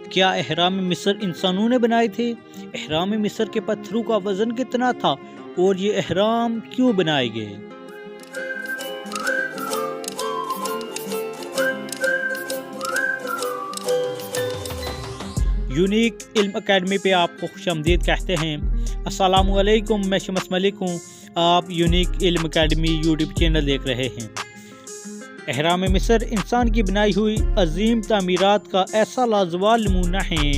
کیا احرام مصر انسانوں نے بنائے تھے؟ احرام مصر کے پتھروں کا وزن کتنا تھا اور یہ احرام کیوں بنائے گئے؟ یونیک علم اکیڈمی پہ آپ کو خوش آمدید کہتے ہیں۔ السلام علیکم، میں شمس ملک ہوں۔ آپ یونیک علم اکیڈمی یوٹیوب چینل دیکھ رہے ہیں۔ احرام مصر انسان کی بنائی ہوئی عظیم تعمیرات کا ایسا لازوال نمونہ ہے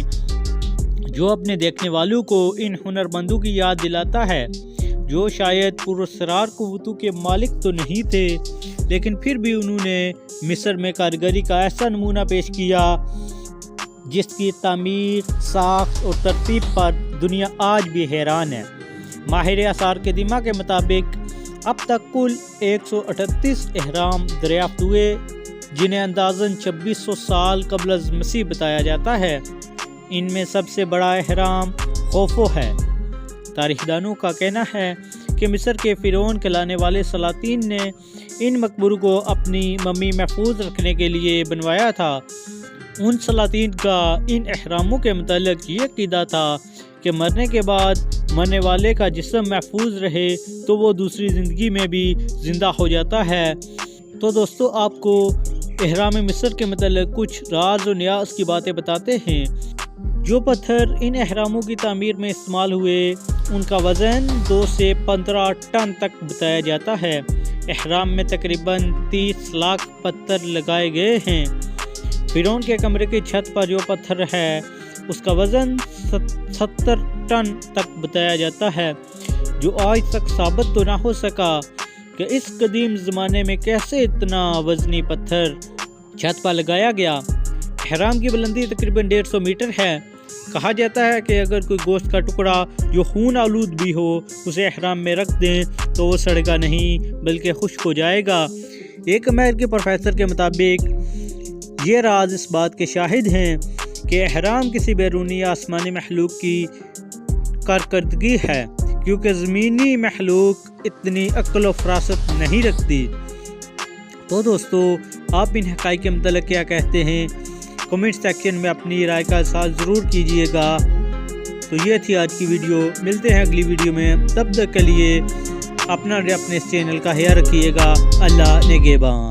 جو اپنے دیکھنے والوں کو ان ہنرمندوں کی یاد دلاتا ہے جو شاید پراسرار قوتوں کے مالک تو نہیں تھے، لیکن پھر بھی انہوں نے مصر میں کاریگری کا ایسا نمونہ پیش کیا جس کی تعمیر، ساخت اور ترتیب پر دنیا آج بھی حیران ہے۔ ماہر آثار قدیمہ کے مطابق اب تک کل 138 احرام دریافت ہوئے، جنہیں اندازاً 2600 سال قبل از مسیح بتایا جاتا ہے۔ ان میں سب سے بڑا احرام خوفو ہے۔ تاریخ دانوں کا کہنا ہے کہ مصر کے فرعون کہلانے والے سلاطین نے ان مقبروں کو اپنی ممی محفوظ رکھنے کے لیے بنوایا تھا۔ ان سلاطین کا ان احراموں کے متعلق یہ عقیدہ تھا کہ مرنے کے بعد مرنے والے کا جسم محفوظ رہے تو وہ دوسری زندگی میں بھی زندہ ہو جاتا ہے۔ تو دوستو، آپ کو احرام مصر کے متعلق کچھ راز و نیاز کی باتیں بتاتے ہیں۔ جو پتھر ان احراموں کی تعمیر میں استعمال ہوئے ان کا وزن 2 سے 15 ٹن تک بتایا جاتا ہے۔ احرام میں تقریباً 30 لاکھ پتھر لگائے گئے ہیں۔ فرعون کے کمرے کی چھت پر جو پتھر ہے اس کا وزن 70 ٹن تک بتایا جاتا ہے، جو آج تک ثابت تو نہ ہو سکا کہ اس قدیم زمانے میں کیسے اتنا وزنی پتھر چھت پر لگایا گیا۔ احرام کی بلندی تقریباً 150 میٹر ہے۔ کہا جاتا ہے کہ اگر کوئی گوشت کا ٹکڑا جو خون آلود بھی ہو اسے احرام میں رکھ دیں تو وہ سڑے گا نہیں بلکہ خشک ہو جائے گا۔ ایک امریکی پروفیسر کے مطابق یہ راز اس بات کے شاہد ہیں کہ احرام کسی بیرونی آسمانی مخلوق کی کارکردگی ہے، کیونکہ زمینی مخلوق اتنی عقل و فراست نہیں رکھتی۔ تو دوستو، آپ ان حقائق کے متعلق کیا کہتے ہیں؟ کمنٹ سیکشن میں اپنی رائے کا اظہار ضرور کیجیے گا۔ تو یہ تھی آج کی ویڈیو، ملتے ہیں اگلی ویڈیو میں، تب تک کے لیے اپنا اور اپنے اس چینل کا خیال رکھیے گا۔ اللہ نگہبان۔